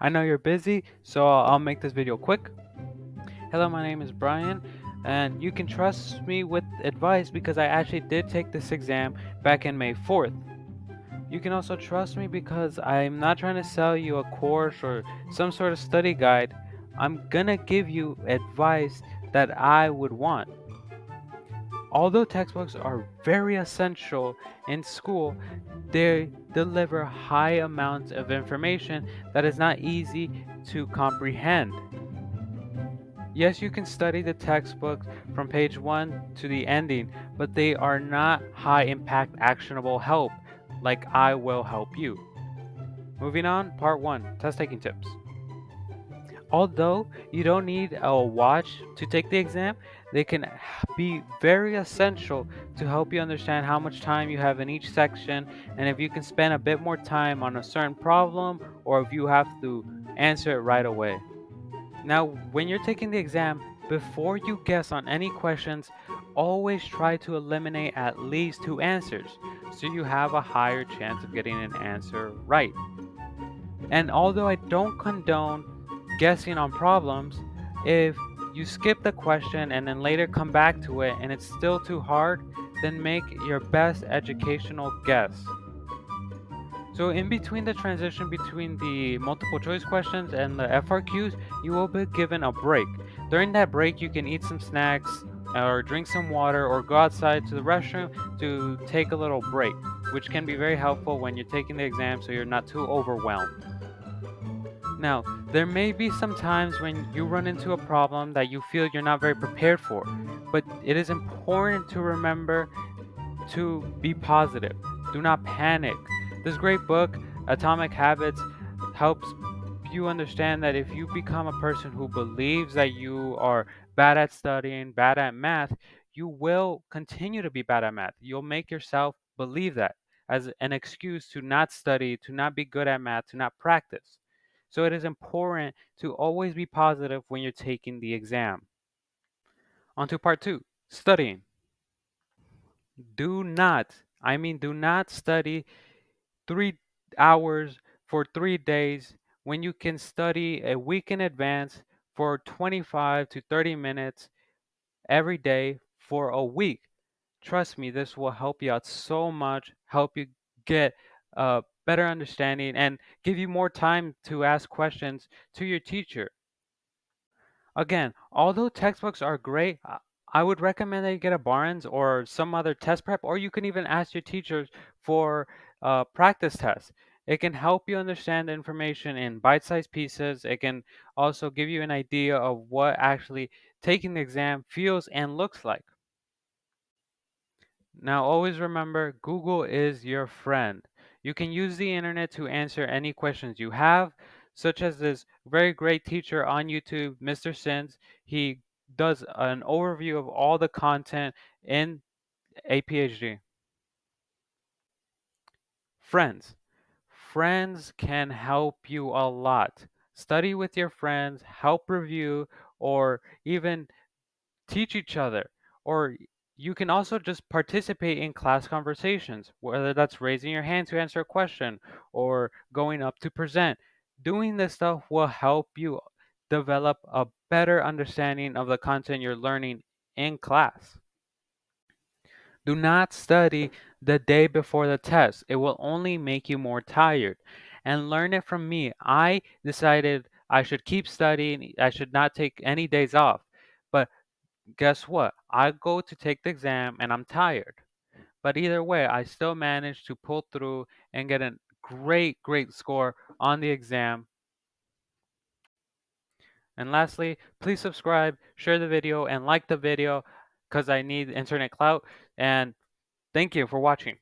I know you're busy, so I'll make this video quick. Hello, my name is Brian, and you can trust me with advice because I actually did take this exam back in May 4th. You can also trust me because I'm not trying to sell you a course or some sort of study guide. I'm gonna give you advice that I would want. Although textbooks are very essential in school, they deliver high amounts of information that is not easy to comprehend. Yes, you can study the textbooks from page 1 to the ending, but they are not high impact actionable help like I will help you. Moving on, part 1, test taking tips. Although you don't need a watch to take the exam, they can be very essential to help you understand how much time you have in each section and if you can spend a bit more time on a certain problem or if you have to answer it right away. Now, when you're taking the exam, before you guess on any questions, always try to eliminate at least 2 answers so you have a higher chance of getting an answer right. And although I don't condone guessing on problems, if you skip the question and then later come back to it and it's still too hard, then make your best educational guess. So in between the transition between the multiple choice questions and the FRQs, you will be given a break. During that break, you can eat some snacks or drink some water or go outside to the restroom to take a little break, which can be very helpful when you're taking the exam so you're not too overwhelmed. Now, there may be some times when you run into a problem that you feel you're not very prepared for, but it is important to remember to be positive. Do not panic. This great book, Atomic Habits, helps you understand that if you become a person who believes that you are bad at studying, bad at math, you will continue to be bad at math. You'll make yourself believe that as an excuse to not study, to not be good at math, to not practice. So it is important to always be positive when you're taking the exam. On to part 2, studying. Do not study 3 hours for 3 days when you can study a week in advance for 25 to 30 minutes every day for a week. Trust me, this will help you out so much, help you get a better understanding, and give you more time to ask questions to your teacher. Again, although textbooks are great, I would recommend that you get a Barnes or some other test prep, or you can even ask your teachers for practice tests. It can help you understand the information in bite-sized pieces. It can also give you an idea of what actually taking the exam feels and looks like. Now, always remember, Google is your friend. You can use the internet to answer any questions you have, such as this very great teacher on YouTube, Mr. Sins. He does an overview of all the content in a PhD. Friends. Friends can help you a lot. Study with your friends, help review, or even teach each other. Or you can also just participate in class conversations, whether that's raising your hand to answer a question or going up to present. Doing this stuff will help you develop a better understanding of the content you're learning in class. Do not study the day before the test. It will only make you more tired. And learn it from me. I decided I should keep studying, I should not take any days off. But guess what? I go to take the exam and I'm tired. But either way, I still managed to pull through and get a great score on the exam. And lastly, please subscribe, share the video, and like the video because I need internet clout. And thank you for watching.